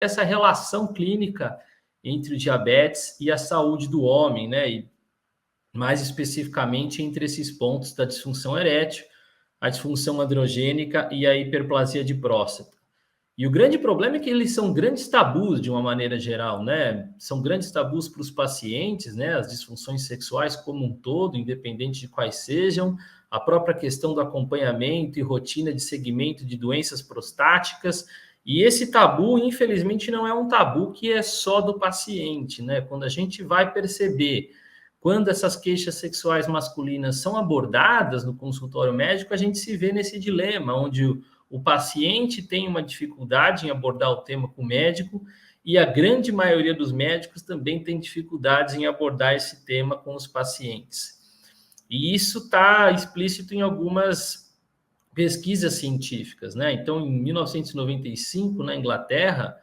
essa relação clínica entre o diabetes e a saúde do homem, né? E mais especificamente entre esses pontos da disfunção erétil, a disfunção androgênica e a hiperplasia de próstata. E o grande problema é que eles são grandes tabus de uma maneira geral, né? São grandes tabus para os pacientes, né? As disfunções sexuais como um todo, independente de quais sejam, a própria questão do acompanhamento e rotina de segmento de doenças prostáticas. E esse tabu, infelizmente, não é um tabu que é só do paciente, né? Quando a gente vai perceber quando essas queixas sexuais masculinas são abordadas no consultório médico, a gente se vê nesse dilema, onde o paciente tem uma dificuldade em abordar o tema com o médico e a grande maioria dos médicos também tem dificuldades em abordar esse tema com os pacientes. E isso está explícito em algumas pesquisas científicas, né? Então, em 1995, na Inglaterra,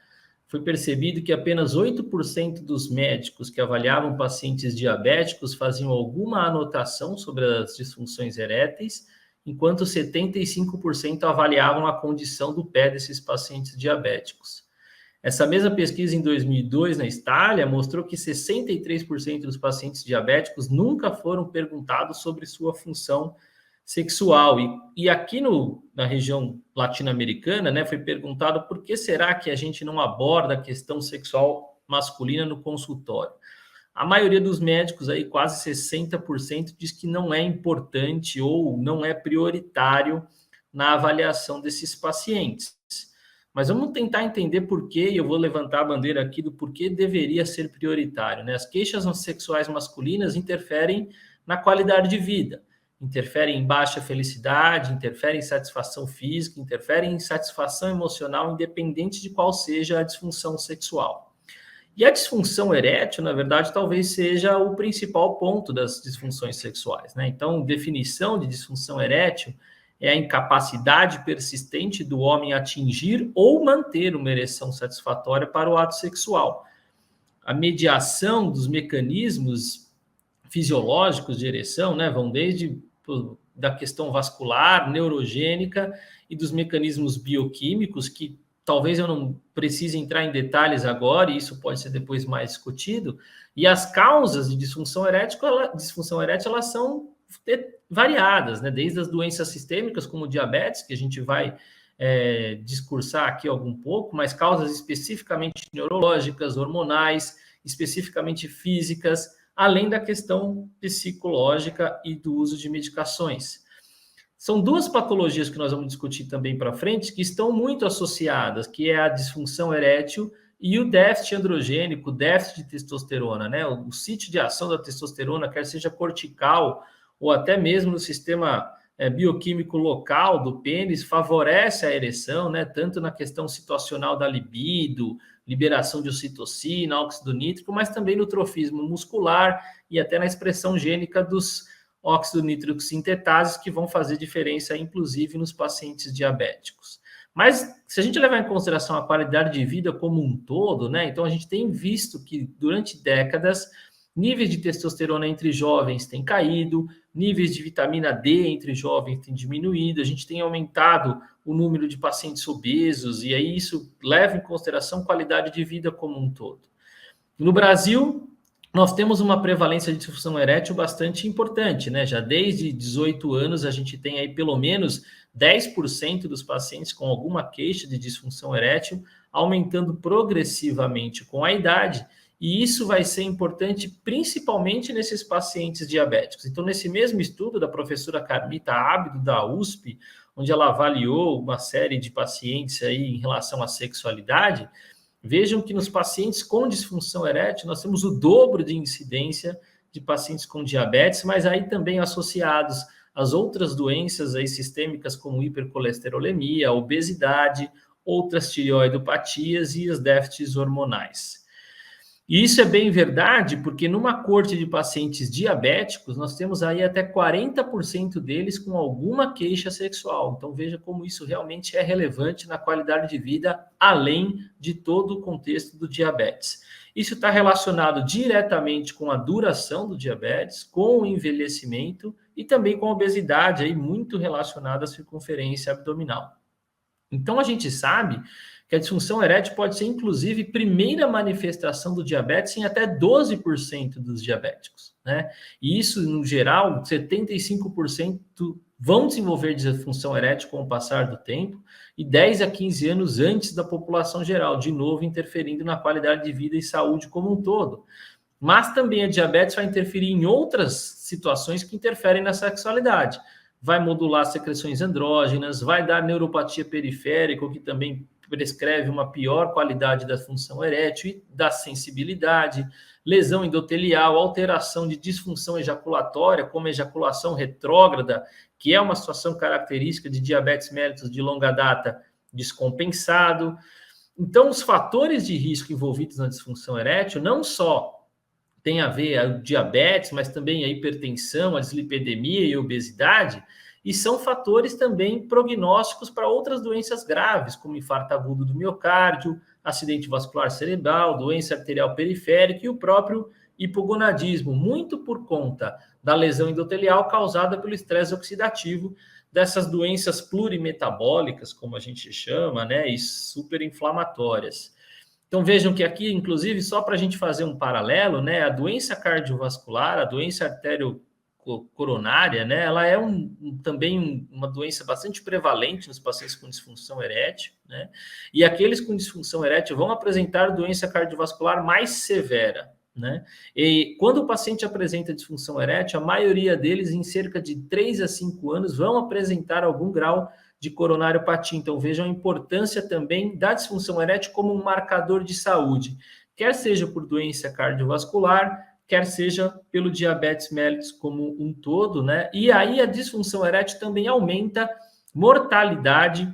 foi percebido que apenas 8% dos médicos que avaliavam pacientes diabéticos faziam alguma anotação sobre as disfunções eréteis, enquanto 75% avaliavam a condição do pé desses pacientes diabéticos. Essa mesma pesquisa em 2002 na Itália mostrou que 63% dos pacientes diabéticos nunca foram perguntados sobre sua função sexual. E aqui na região latino-americana, né, foi perguntado por que será que a gente não aborda a questão sexual masculina no consultório. A maioria dos médicos, aí, quase 60%, diz que não é importante ou não é prioritário na avaliação desses pacientes. Mas vamos tentar entender por quê, e eu vou levantar a bandeira aqui do porquê deveria ser prioritário, né? As queixas sexuais masculinas interferem na qualidade de vida, interferem em baixa felicidade, interferem em satisfação física, interferem em satisfação emocional, independente de qual seja a disfunção sexual. E a disfunção erétil, na verdade, talvez seja o principal ponto das disfunções sexuais, né? Então, definição de disfunção erétil é a incapacidade persistente do homem atingir ou manter uma ereção satisfatória para o ato sexual. A mediação dos mecanismos fisiológicos de ereção, né, vão desde da questão vascular, neurogênica e dos mecanismos bioquímicos, que talvez eu não precise entrar em detalhes agora, e isso pode ser depois mais discutido. E as causas de disfunção erétil, elas são variadas, né? Desde as doenças sistêmicas, como diabetes, que a gente vai discursar aqui algum pouco, mas causas especificamente neurológicas, hormonais, especificamente físicas, além da questão psicológica e do uso de medicações. São duas patologias que nós vamos discutir também para frente, que estão muito associadas, que é a disfunção erétil e o déficit androgênico, o déficit de testosterona, né? O sítio de ação da testosterona, quer seja cortical ou até mesmo no sistema bioquímico local do pênis, favorece a ereção, né? Tanto na questão situacional da libido, liberação de ocitocina, óxido nítrico, mas também no trofismo muscular e até na expressão gênica dos óxido nítrico sintetases, que vão fazer diferença, inclusive, nos pacientes diabéticos. Mas, se a gente levar em consideração a qualidade de vida como um todo, né? Então, a gente tem visto que, durante décadas, níveis de testosterona entre jovens têm caído, níveis de vitamina D entre jovens têm diminuído, a gente tem aumentado o número de pacientes obesos, e aí isso leva em consideração qualidade de vida como um todo. No Brasil, nós temos uma prevalência de disfunção erétil bastante importante, né? Já desde 18 anos, a gente tem aí pelo menos 10% dos pacientes com alguma queixa de disfunção erétil, aumentando progressivamente com a idade, e isso vai ser importante principalmente nesses pacientes diabéticos. Então, nesse mesmo estudo da professora Carmita Ábido, da USP, onde ela avaliou uma série de pacientes aí em relação à sexualidade, vejam que nos pacientes com disfunção erétil, nós temos o dobro de incidência de pacientes com diabetes, mas aí também associados às outras doenças aí sistêmicas, como hipercolesterolemia, obesidade, outras tireoidopatias e os déficits hormonais. E isso é bem verdade, porque numa corte de pacientes diabéticos, nós temos aí até 40% deles com alguma queixa sexual. Então, veja como isso realmente é relevante na qualidade de vida, além de todo o contexto do diabetes. Isso está relacionado diretamente com a duração do diabetes, com o envelhecimento e também com a obesidade, aí muito relacionada à circunferência abdominal. Então, a gente sabe que a disfunção erétil pode ser, inclusive, primeira manifestação do diabetes em até 12% dos diabéticos, né? E isso, no geral, 75% vão desenvolver disfunção erétil com o passar do tempo e 10 a 15 anos antes da população geral, de novo interferindo na qualidade de vida e saúde como um todo. Mas também a diabetes vai interferir em outras situações que interferem na sexualidade. Vai modular secreções andrógenas, vai dar neuropatia periférica, o que também prescreve uma pior qualidade da função erétil e da sensibilidade, lesão endotelial, alteração de disfunção ejaculatória, como ejaculação retrógrada, que é uma situação característica de diabetes mellitus de longa data descompensado. Então, os fatores de risco envolvidos na disfunção erétil não só tem a ver a diabetes, mas também a hipertensão, a dislipidemia e a obesidade, e são fatores também prognósticos para outras doenças graves, como infarto agudo do miocárdio, acidente vascular cerebral, doença arterial periférica e o próprio hipogonadismo, muito por conta da lesão endotelial causada pelo estresse oxidativo, dessas doenças plurimetabólicas, como a gente chama, né, e superinflamatórias. Então vejam que aqui, inclusive, só para a gente fazer um paralelo, né, a doença cardiovascular, a doença arteriocoronária, né, ela é também uma doença bastante prevalente nos pacientes com disfunção erétil, né, e aqueles com disfunção erétil vão apresentar doença cardiovascular mais severa, né, e quando o paciente apresenta disfunção erétil, a maioria deles, em cerca de 3 a 5 anos, vão apresentar algum grau de coronariopatia. Então, vejam a importância também da disfunção erétil como um marcador de saúde, quer seja por doença cardiovascular, quer seja pelo diabetes mellitus como um todo, né? E aí a disfunção erétil também aumenta mortalidade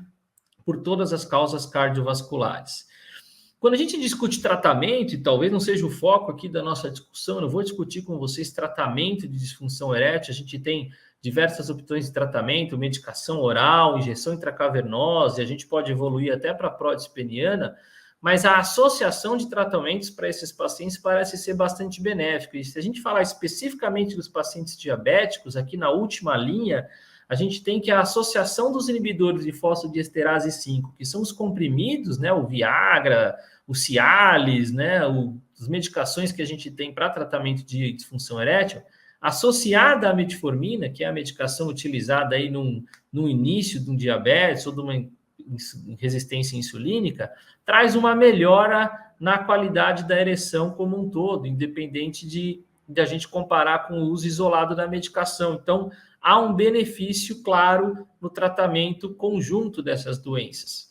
por todas as causas cardiovasculares. Quando a gente discute tratamento, e talvez não seja o foco aqui da nossa discussão, eu não vou discutir com vocês tratamento de disfunção erétil, a gente tem diversas opções de tratamento, medicação oral, injeção intracavernosa, e a gente pode evoluir até para a prótese peniana, mas a associação de tratamentos para esses pacientes parece ser bastante benéfica. E se a gente falar especificamente dos pacientes diabéticos, aqui na última linha, a gente tem que a associação dos inibidores de fosfodiesterase 5, que são os comprimidos, né, o Viagra, o Cialis, né, as medicações que a gente tem para tratamento de disfunção erétil, associada à metformina, que é a medicação utilizada aí no início de um diabetes ou de uma resistência insulínica, traz uma melhora na qualidade da ereção como um todo, independente de a gente comparar com o uso isolado da medicação. Então, há um benefício claro no tratamento conjunto dessas doenças.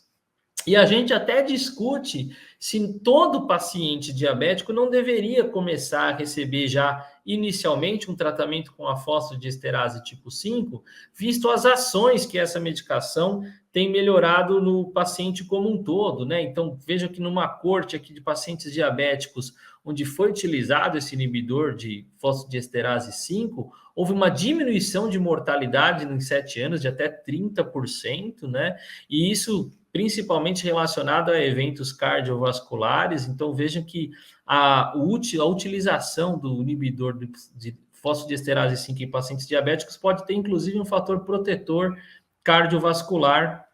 E a gente até discute se todo paciente diabético não deveria começar a receber já inicialmente um tratamento com a fosfodiesterase tipo 5, visto as ações que essa medicação tem melhorado no paciente como um todo, né? Então, veja que numa corte aqui de pacientes diabéticos, onde foi utilizado esse inibidor de fosfodiesterase 5, houve uma diminuição de mortalidade em 7 anos de até 30%, né? E isso principalmente relacionado a eventos cardiovasculares. Então, vejam que a utilização do inibidor de fosfodiesterase 5 em pacientes diabéticos pode ter, inclusive, um fator protetor cardiovascular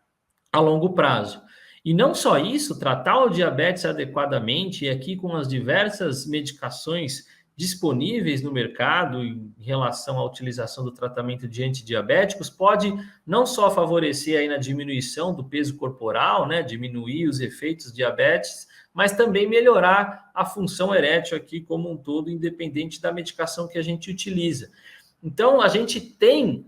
a longo prazo. E não só isso, tratar o diabetes adequadamente, e aqui com as diversas medicações disponíveis no mercado em relação à utilização do tratamento de antidiabéticos, pode não só favorecer aí na diminuição do peso corporal, né, diminuir os efeitos diabetes, mas também melhorar a função erétil aqui como um todo, independente da medicação que a gente utiliza. Então, a gente tem,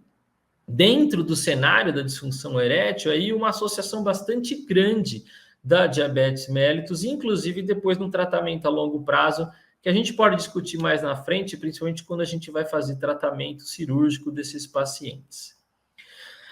dentro do cenário da disfunção erétil, aí uma associação bastante grande da diabetes mellitus, inclusive depois no tratamento a longo prazo, que a gente pode discutir mais na frente, principalmente quando a gente vai fazer tratamento cirúrgico desses pacientes.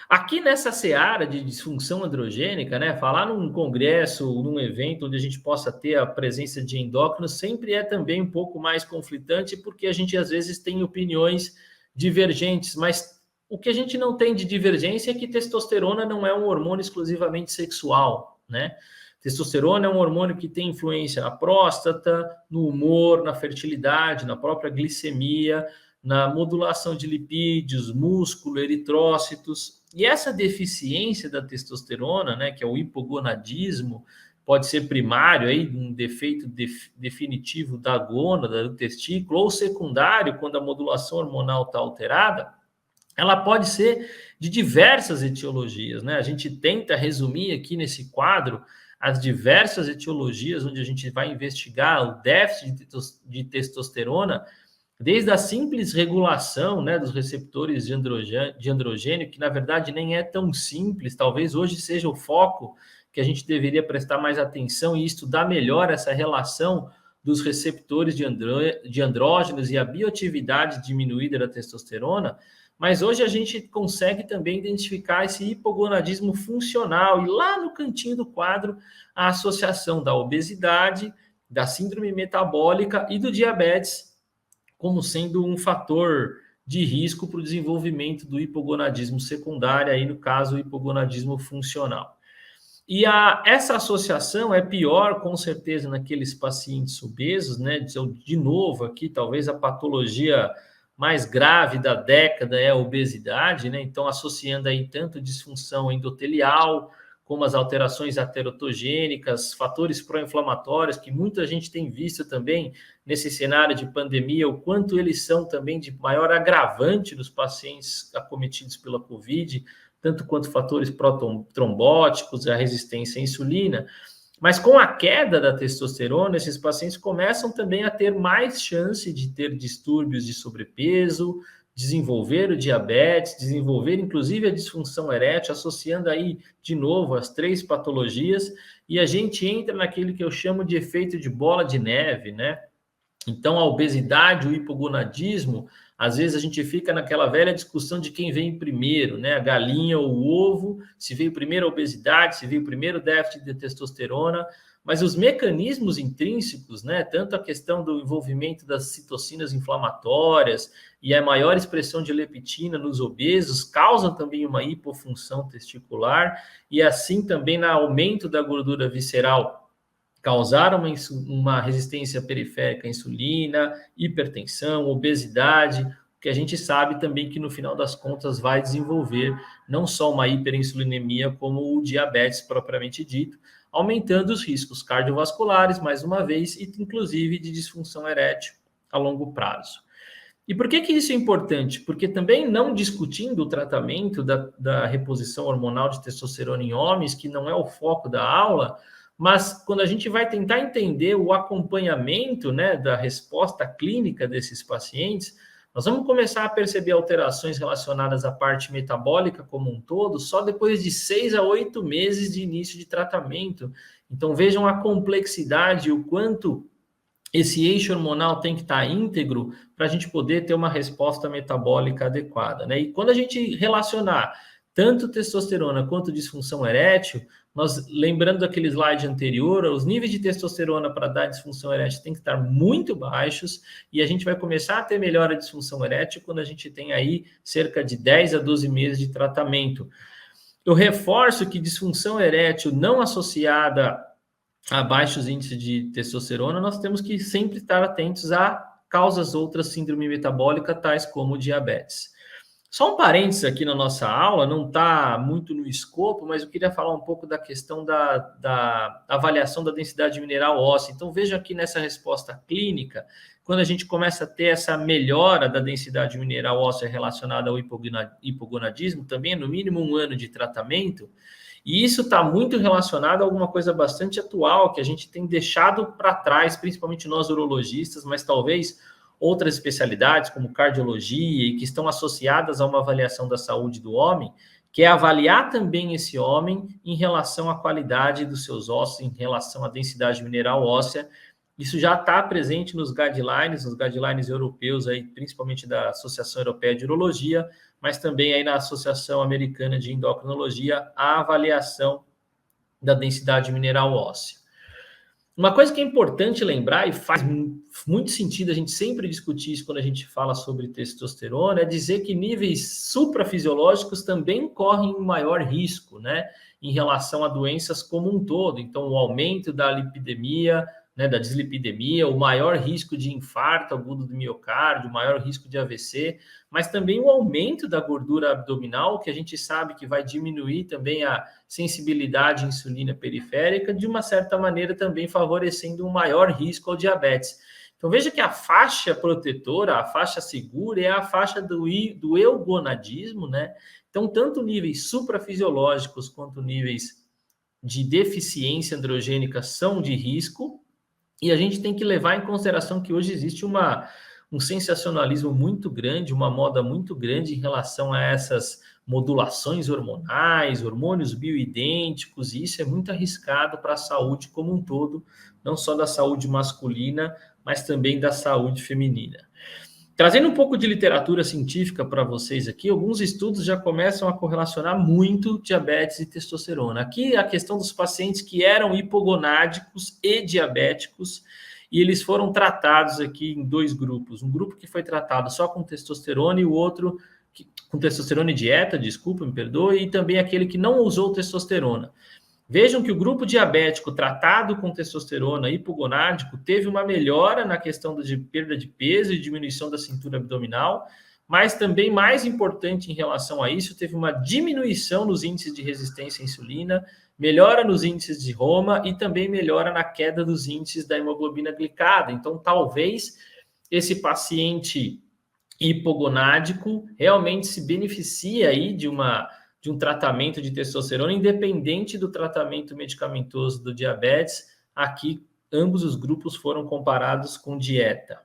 Aqui nessa seara de disfunção androgênica, né, falar num congresso, num evento onde a gente possa ter a presença de endócrinos, sempre é também um pouco mais conflitante, porque a gente às vezes tem opiniões divergentes, mas o que a gente não tem de divergência é que testosterona não é um hormônio exclusivamente sexual, né? Testosterona é um hormônio que tem influência na próstata, no humor, na fertilidade, na própria glicemia, na modulação de lipídios, músculo, eritrócitos. E essa deficiência da testosterona, né, que é o hipogonadismo, pode ser primário, aí, um defeito definitivo da gônada, do testículo, ou secundário, quando a modulação hormonal está alterada, ela pode ser de diversas etiologias, né? A gente tenta resumir aqui nesse quadro as diversas etiologias onde a gente vai investigar o déficit de testosterona, desde a simples regulação, né, dos receptores de androgênio, que na verdade nem é tão simples, talvez hoje seja o foco que a gente deveria prestar mais atenção e estudar melhor essa relação dos receptores de andrógenos e a bioatividade diminuída da testosterona, mas hoje a gente consegue também identificar esse hipogonadismo funcional e lá no cantinho do quadro a associação da obesidade, da síndrome metabólica e do diabetes como sendo um fator de risco para o desenvolvimento do hipogonadismo secundário, aí no caso o hipogonadismo funcional. E essa associação é pior, com certeza, naqueles pacientes obesos, né? De novo, aqui, talvez a patologia mais grave da década é a obesidade, né? Então, associando aí tanto disfunção endotelial, como as alterações aterotogênicas, fatores pró-inflamatórios, que muita gente tem visto também nesse cenário de pandemia, o quanto eles são também de maior agravante dos pacientes acometidos pela Covid, tanto quanto fatores pró-trombóticos, a resistência à insulina. Mas com a queda da testosterona, esses pacientes começam também a ter mais chance de ter distúrbios de sobrepeso, desenvolver o diabetes, desenvolver inclusive a disfunção erétil, associando aí de novo as 3 patologias, e a gente entra naquele que eu chamo de efeito de bola de neve, né? Então, a obesidade, o hipogonadismo, às vezes a gente fica naquela velha discussão de quem vem primeiro, né? A galinha ou o ovo, se veio primeiro a obesidade, se veio primeiro o déficit de testosterona, mas os mecanismos intrínsecos, né? Tanto a questão do envolvimento das citocinas inflamatórias e a maior expressão de leptina nos obesos causam também uma hipofunção testicular e assim também no aumento da gordura visceral causaram uma resistência periférica à insulina, hipertensão, obesidade, que a gente sabe também que no final das contas vai desenvolver não só uma hiperinsulinemia, como o diabetes propriamente dito, aumentando os riscos cardiovasculares, mais uma vez, e inclusive de disfunção erétil a longo prazo. E por que isso é importante? Porque também não discutindo o tratamento da reposição hormonal de testosterona em homens, que não é o foco da aula, mas quando a gente vai tentar entender o acompanhamento, né, da resposta clínica desses pacientes, nós vamos começar a perceber alterações relacionadas à parte metabólica como um todo só depois de 6 a 8 meses de início de tratamento. Então vejam a complexidade, o quanto esse eixo hormonal tem que estar íntegro para a gente poder ter uma resposta metabólica adequada, né? E quando a gente relacionar tanto testosterona quanto disfunção erétil, nós, lembrando daquele slide anterior, os níveis de testosterona para dar disfunção erétil têm que estar muito baixos e a gente vai começar a ter melhora de disfunção erétil quando a gente tem aí cerca de 10 a 12 meses de tratamento. Eu reforço que disfunção erétil não associada a baixos índices de testosterona, nós temos que sempre estar atentos a causas outras síndrome metabólica, tais como diabetes. Só um parênteses aqui na nossa aula, não está muito no escopo, mas eu queria falar um pouco da questão da avaliação da densidade mineral óssea. Então, veja aqui nessa resposta clínica, quando a gente começa a ter essa melhora da densidade mineral óssea relacionada ao hipogonadismo, também é no mínimo 1 ano de tratamento, e isso está muito relacionado a alguma coisa bastante atual, que a gente tem deixado para trás, principalmente nós urologistas, mas talvez outras especialidades, como cardiologia, e que estão associadas a uma avaliação da saúde do homem, que é avaliar também esse homem em relação à qualidade dos seus ossos, em relação à densidade mineral óssea. Isso já está presente nos guidelines europeus, aí, principalmente da Associação Europeia de Urologia, mas também aí na Associação Americana de Endocrinologia, a avaliação da densidade mineral óssea. Uma coisa que é importante lembrar, e faz muito sentido a gente sempre discutir isso quando a gente fala sobre testosterona, é dizer que níveis suprafisiológicos também correm um maior risco, né, em relação a doenças como um todo. Então, o aumento da lipidemia, né, da dislipidemia, o maior risco de infarto agudo do miocárdio, o maior risco de AVC, mas também o aumento da gordura abdominal, que a gente sabe que vai diminuir também a sensibilidade à insulina periférica, de uma certa maneira também favorecendo um maior risco ao diabetes. Então veja que a faixa protetora, a faixa segura, é a faixa do eugonadismo, né? Então, tanto níveis suprafisiológicos quanto níveis de deficiência androgênica são de risco, e a gente tem que levar em consideração que hoje existe um sensacionalismo muito grande, uma moda muito grande em relação a essas modulações hormonais, hormônios bioidênticos, e isso é muito arriscado para a saúde como um todo, não só da saúde masculina, mas também da saúde feminina. Trazendo um pouco de literatura científica para vocês aqui, alguns estudos já começam a correlacionar muito diabetes e testosterona. Aqui a questão dos pacientes que eram hipogonádicos e diabéticos, e eles foram tratados aqui em 2 grupos. Um grupo que foi tratado só com testosterona e o outro com testosterona e dieta, desculpa, me perdoe, e também aquele que não usou testosterona. Vejam que o grupo diabético tratado com testosterona hipogonádico teve uma melhora na questão de perda de peso e diminuição da cintura abdominal, mas também mais importante em relação a isso, teve uma diminuição nos índices de resistência à insulina, melhora nos índices de Roma e também melhora na queda dos índices da hemoglobina glicada. Então, talvez esse paciente hipogonádico realmente se beneficie aí de um tratamento de testosterona, independente do tratamento medicamentoso do diabetes. Aqui, ambos os grupos foram comparados com dieta.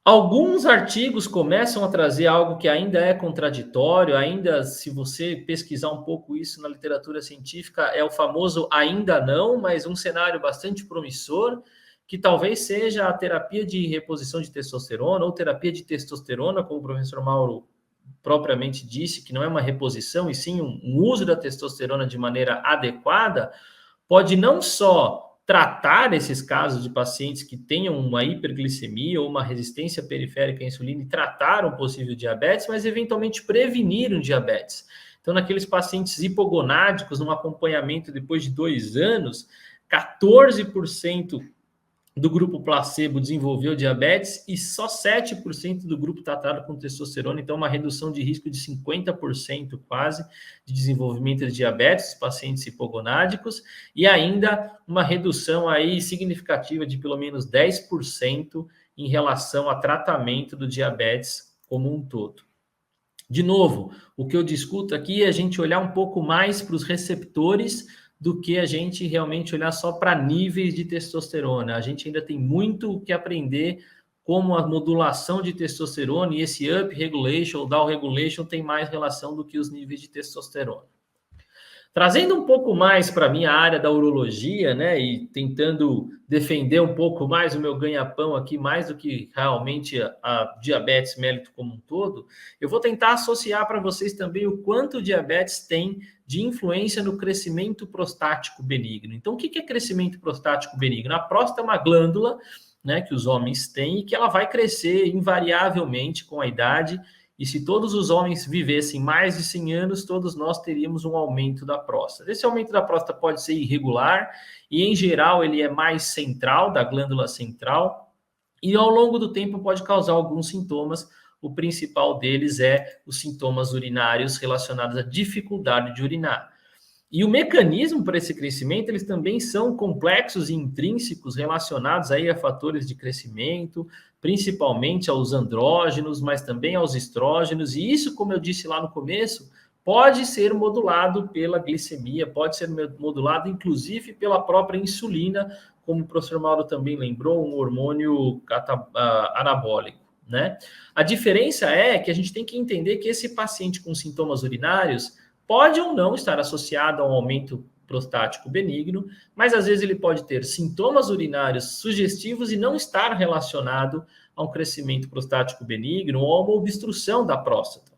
Alguns artigos começam a trazer algo que ainda é contraditório, ainda, se você pesquisar um pouco isso na literatura científica, é o famoso ainda não, mas um cenário bastante promissor, que talvez seja a terapia de reposição de testosterona ou terapia de testosterona, como o professor Mauro propriamente disse, que não é uma reposição, e sim um uso da testosterona de maneira adequada, pode não só tratar esses casos de pacientes que tenham uma hiperglicemia ou uma resistência periférica à insulina e tratar um possível diabetes, mas eventualmente prevenir um diabetes. Então, naqueles pacientes hipogonádicos, num acompanhamento depois de 2 anos, 14% do grupo placebo desenvolveu diabetes e só 7% do grupo tratado com testosterona, então uma redução de risco de 50% quase de desenvolvimento de diabetes, pacientes hipogonádicos, e ainda uma redução aí significativa de pelo menos 10% em relação a tratamento do diabetes como um todo. De novo, o que eu discuto aqui é a gente olhar um pouco mais para os receptores do que a gente realmente olhar só para níveis de testosterona. A gente ainda tem muito o que aprender como a modulação de testosterona e esse up regulation ou down regulation tem mais relação do que os níveis de testosterona. Trazendo um pouco mais para a minha área da urologia, né, e tentando defender um pouco mais o meu ganha-pão aqui, mais do que realmente a diabetes mellitus como um todo, eu vou tentar associar para vocês também o quanto o diabetes tem de influência no crescimento prostático benigno. Então, o que é crescimento prostático benigno? A próstata é uma glândula, né, que os homens têm e que ela vai crescer invariavelmente com a idade. E se todos os homens vivessem mais de 100 anos, todos nós teríamos um aumento da próstata. Esse aumento da próstata pode ser irregular e, em geral, ele é mais central, da glândula central, e ao longo do tempo pode causar alguns sintomas. O principal deles é os sintomas urinários relacionados à dificuldade de urinar. E o mecanismo para esse crescimento, eles também são complexos e intrínsecos relacionados aí a fatores de crescimento, principalmente aos andrógenos, mas também aos estrógenos, e isso, como eu disse lá no começo, pode ser modulado pela glicemia, pode ser modulado inclusive pela própria insulina, como o professor Mauro também lembrou, um hormônio anabólico, né? A diferença é que a gente tem que entender que esse paciente com sintomas urinários pode ou não estar associado a um aumento prostático benigno, mas às vezes ele pode ter sintomas urinários sugestivos e não estar relacionado a um crescimento prostático benigno ou a uma obstrução da próstata.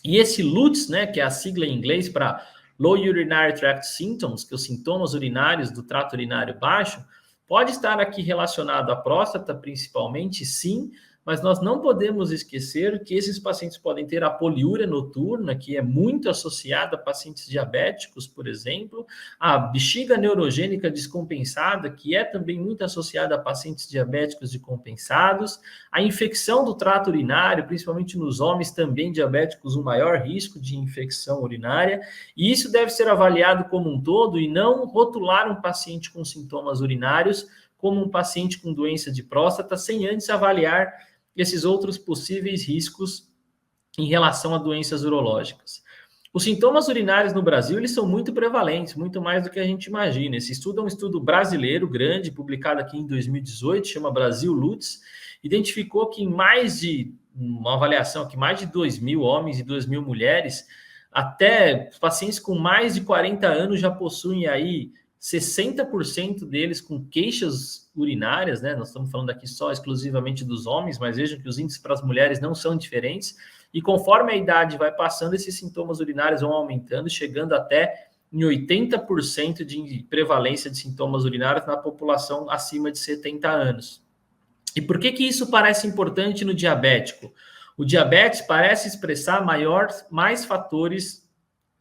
E esse LUTS, né, que é a sigla em inglês para Low Urinary Tract Symptoms, que os sintomas urinários do trato urinário baixo, pode estar aqui relacionado à próstata principalmente, sim, mas nós não podemos esquecer que esses pacientes podem ter a poliúria noturna, que é muito associada a pacientes diabéticos, por exemplo, a bexiga neurogênica descompensada, que é também muito associada a pacientes diabéticos decompensados, a infecção do trato urinário, principalmente nos homens também diabéticos, um maior risco de infecção urinária, e isso deve ser avaliado como um todo e não rotular um paciente com sintomas urinários como um paciente com doença de próstata, sem antes avaliar esses outros possíveis riscos em relação a doenças urológicas. Os sintomas urinários no Brasil, eles são muito prevalentes, muito mais do que a gente imagina. Esse estudo é um estudo brasileiro grande, publicado aqui em 2018, chama Brasil LUTS, identificou que uma avaliação que mais de 2.000 homens e 2.000 mulheres, até pacientes com mais de 40 anos já possuem aí 60% deles com queixas urinárias, né? Nós estamos falando aqui só exclusivamente dos homens, mas vejam que os índices para as mulheres não são diferentes. E conforme a idade vai passando, esses sintomas urinários vão aumentando, chegando até em 80% de prevalência de sintomas urinários na população acima de 70 anos. E por que isso parece importante no diabético? O diabetes parece expressar mais fatores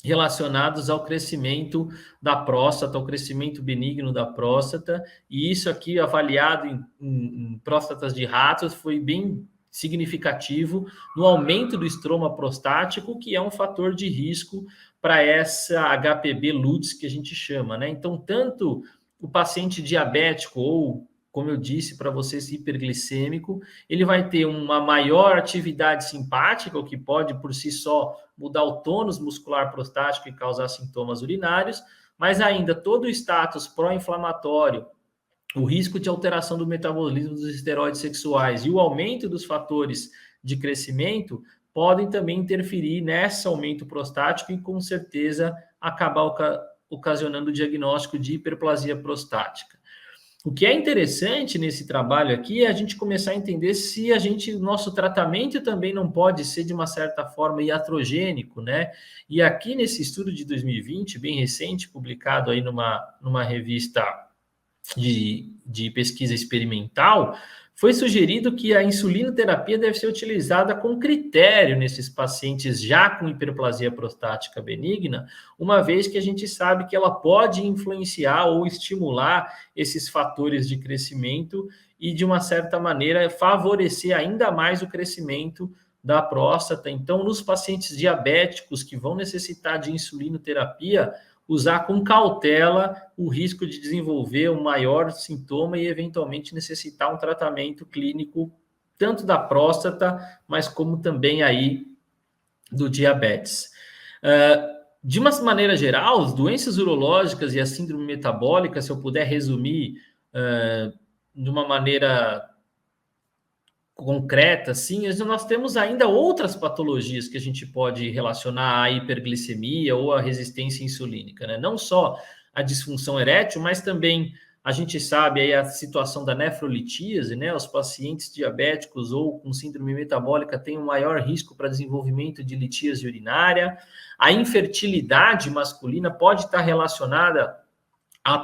relacionados ao crescimento da próstata, ao crescimento benigno da próstata, e isso aqui avaliado em próstatas de ratos foi bem significativo no aumento do estroma prostático, que é um fator de risco para essa HPB LUTS que a gente chama, né? Então, tanto o paciente diabético ou, como eu disse para vocês, hiperglicêmico, ele vai ter uma maior atividade simpática, o que pode, por si só, mudar o tônus muscular prostático e causar sintomas urinários, mas ainda todo o status pró-inflamatório, o risco de alteração do metabolismo dos esteroides sexuais e o aumento dos fatores de crescimento podem também interferir nesse aumento prostático e, com certeza, acabar ocasionando o diagnóstico de hiperplasia prostática. O que é interessante nesse trabalho aqui é a gente começar a entender se nosso tratamento também não pode ser, de uma certa forma, iatrogênico, né? E aqui nesse estudo de 2020, bem recente, publicado aí numa revista de pesquisa experimental, foi sugerido que a insulinoterapia deve ser utilizada com critério nesses pacientes já com hiperplasia prostática benigna, uma vez que a gente sabe que ela pode influenciar ou estimular esses fatores de crescimento e, de uma certa maneira, favorecer ainda mais o crescimento da próstata. Então, nos pacientes diabéticos que vão necessitar de insulinoterapia, usar com cautela o risco de desenvolver um maior sintoma e, eventualmente, necessitar um tratamento clínico, tanto da próstata, mas como também aí do diabetes. De uma maneira geral, as doenças urológicas e a síndrome metabólica, se eu puder resumir de uma maneira concreta, sim, nós temos ainda outras patologias que a gente pode relacionar à hiperglicemia ou à resistência insulínica, né? Não só a disfunção erétil, mas também a gente sabe aí a situação da nefrolitíase, né? Os pacientes diabéticos ou com síndrome metabólica têm um maior risco para desenvolvimento de litíase urinária. A infertilidade masculina pode estar relacionada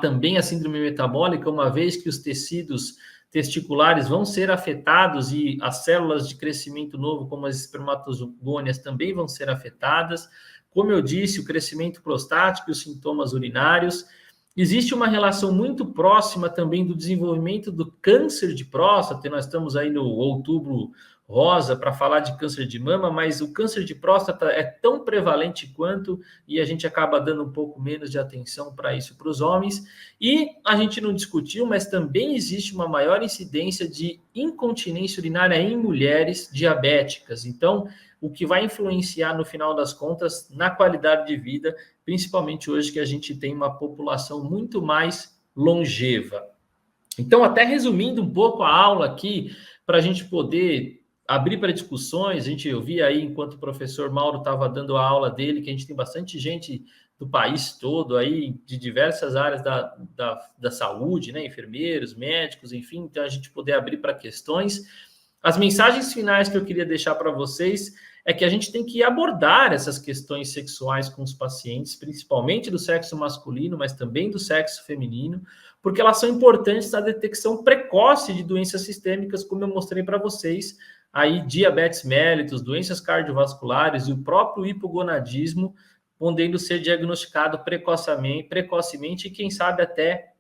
também a síndrome metabólica, uma vez que os tecidos testiculares vão ser afetados e as células de crescimento novo, como as espermatogônias, também vão ser afetadas. Como eu disse, o crescimento prostático e os sintomas urinários. Existe uma relação muito próxima também do desenvolvimento do câncer de próstata. Nós estamos aí no Outubro Rosa para falar de câncer de mama, mas o câncer de próstata é tão prevalente quanto, e a gente acaba dando um pouco menos de atenção para isso para os homens. E a gente não discutiu, mas também existe uma maior incidência de incontinência urinária em mulheres diabéticas. Então, o que vai influenciar, no final das contas, na qualidade de vida, principalmente hoje que a gente tem uma população muito mais longeva. Então, até resumindo um pouco a aula aqui, para a gente poder abrir para discussões, eu vi aí, enquanto o professor Mauro estava dando a aula dele, que a gente tem bastante gente do país todo aí, de diversas áreas da saúde, né? Enfermeiros, médicos, enfim, então a gente poder abrir para questões. As mensagens finais que eu queria deixar para vocês é que a gente tem que abordar essas questões sexuais com os pacientes, principalmente do sexo masculino, mas também do sexo feminino, porque elas são importantes na detecção precoce de doenças sistêmicas, como eu mostrei para vocês, aí diabetes mellitus, doenças cardiovasculares e o próprio hipogonadismo, podendo ser diagnosticado precocemente e, quem sabe, até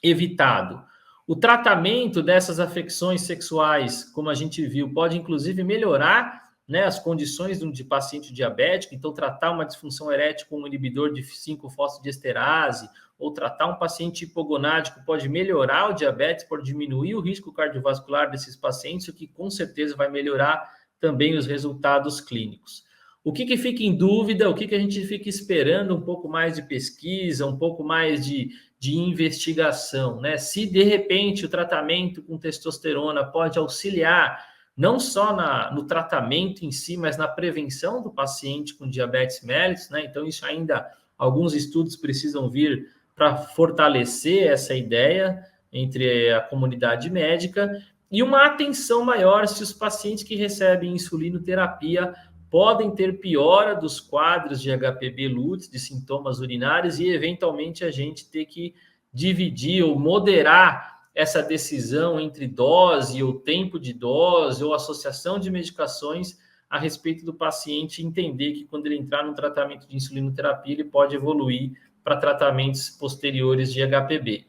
evitado. O tratamento dessas afecções sexuais, como a gente viu, pode inclusive melhorar, né, as condições de paciente diabético. Então, tratar uma disfunção erétil com um inibidor de 5-fosfodiesterase ou tratar um paciente hipogonádico pode melhorar o diabetes, pode diminuir o risco cardiovascular desses pacientes, o que com certeza vai melhorar também os resultados clínicos. O que fica em dúvida, o que a gente fica esperando um pouco mais de pesquisa, um pouco mais de investigação, né? Se de repente o tratamento com testosterona pode auxiliar não só no tratamento em si, mas na prevenção do paciente com diabetes mellitus, né? Então isso ainda, alguns estudos precisam vir para fortalecer essa ideia entre a comunidade médica e uma atenção maior se os pacientes que recebem insulinoterapia podem ter piora dos quadros de HPB-LUTs, de sintomas urinários, e eventualmente a gente ter que dividir ou moderar essa decisão entre dose ou tempo de dose ou associação de medicações a respeito do paciente entender que quando ele entrar no tratamento de insulinoterapia, ele pode evoluir para tratamentos posteriores de HPB.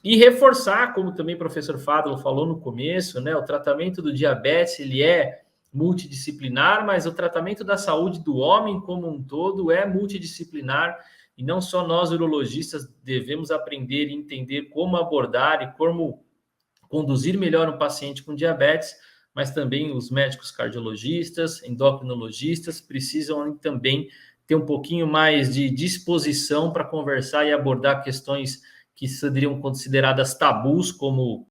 E reforçar, como também o professor Fádulo falou no começo, né, o tratamento do diabetes, ele é multidisciplinar, mas o tratamento da saúde do homem como um todo é multidisciplinar, e não só nós urologistas devemos aprender e entender como abordar e como conduzir melhor um paciente com diabetes, mas também os médicos cardiologistas, endocrinologistas precisam também ter um pouquinho mais de disposição para conversar e abordar questões que seriam consideradas tabus, como